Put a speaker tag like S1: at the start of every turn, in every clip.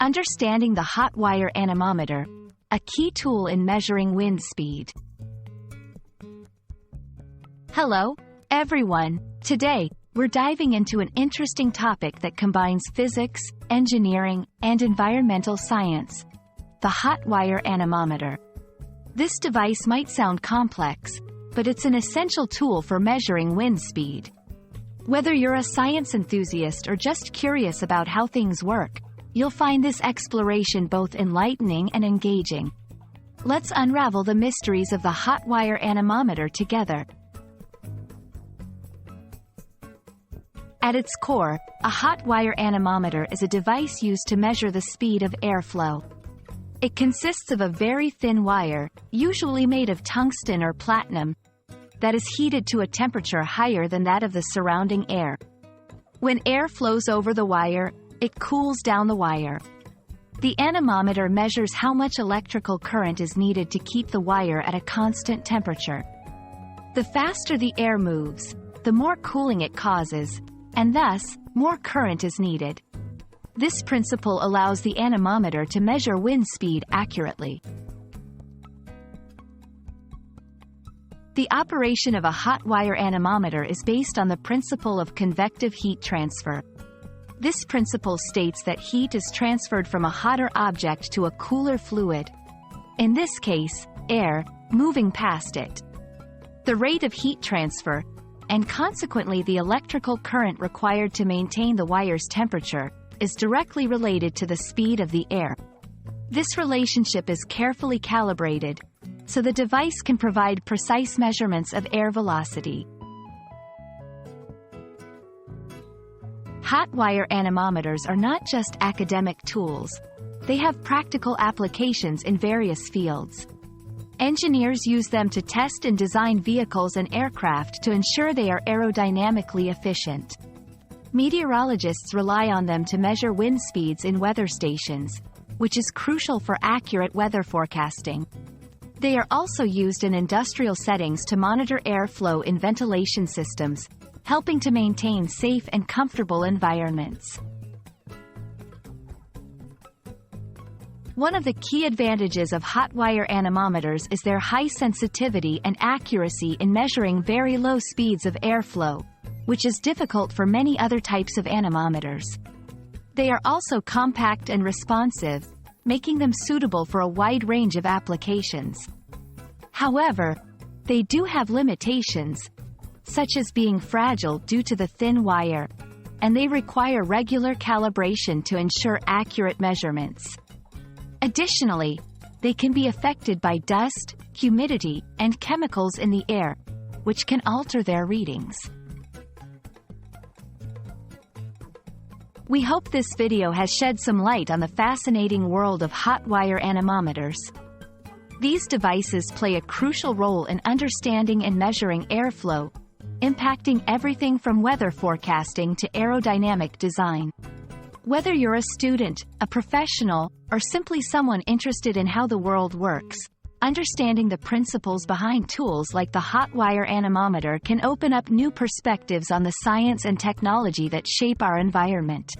S1: Understanding the hot-wire anemometer, a key tool in measuring wind speed. Hello, everyone. Today, we're diving into an interesting topic that combines physics, engineering, and environmental science: the hot-wire anemometer. This device might sound complex, but it's an essential tool for measuring wind speed. Whether you're a science enthusiast or just curious about how things work, you'll find this exploration both enlightening and engaging. Let's unravel the mysteries of the hot-wire anemometer together. At its core, a hot-wire anemometer is a device used to measure the speed of airflow. It consists of a very thin wire, usually made of tungsten or platinum, that is heated to a temperature higher than that of the surrounding air. When air flows over the wire, it cools down the wire. The anemometer measures how much electrical current is needed to keep the wire at a constant temperature. The faster the air moves, the more cooling it causes, and thus, more current is needed. This principle allows the anemometer to measure wind speed accurately. The operation of a hot-wire anemometer is based on the principle of convective heat transfer. This principle states that heat is transferred from a hotter object to a cooler fluid, in this case, air, moving past it. The rate of heat transfer, and consequently the electrical current required to maintain the wire's temperature, is directly related to the speed of the air. This relationship is carefully calibrated, so the device can provide precise measurements of air velocity. Hot-wire anemometers are not just academic tools. They have practical applications in various fields. Engineers use them to test and design vehicles and aircraft to ensure they are aerodynamically efficient. Meteorologists rely on them to measure wind speeds in weather stations, which is crucial for accurate weather forecasting. They are also used in industrial settings to monitor airflow in ventilation systems, helping to maintain safe and comfortable environments. One of the key advantages of hot-wire anemometers is their high sensitivity and accuracy in measuring very low speeds of airflow, which is difficult for many other types of anemometers. They are also compact and responsive, making them suitable for a wide range of applications. However, they do have limitations, such as being fragile due to the thin wire, and they require regular calibration to ensure accurate measurements. Additionally, they can be affected by dust, humidity, and chemicals in the air, which can alter their readings. We hope this video has shed some light on the fascinating world of hot-wire anemometers. These devices play a crucial role in understanding and measuring airflow, impacting everything from weather forecasting to aerodynamic design. Whether you're a student, a professional, or simply someone interested in how the world works, understanding the principles behind tools like the hot-wire anemometer can open up new perspectives on the science and technology that shape our environment.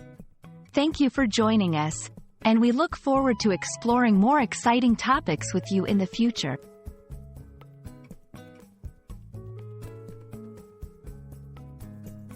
S1: Thank you for joining us, and we look forward to exploring more exciting topics with you in the future.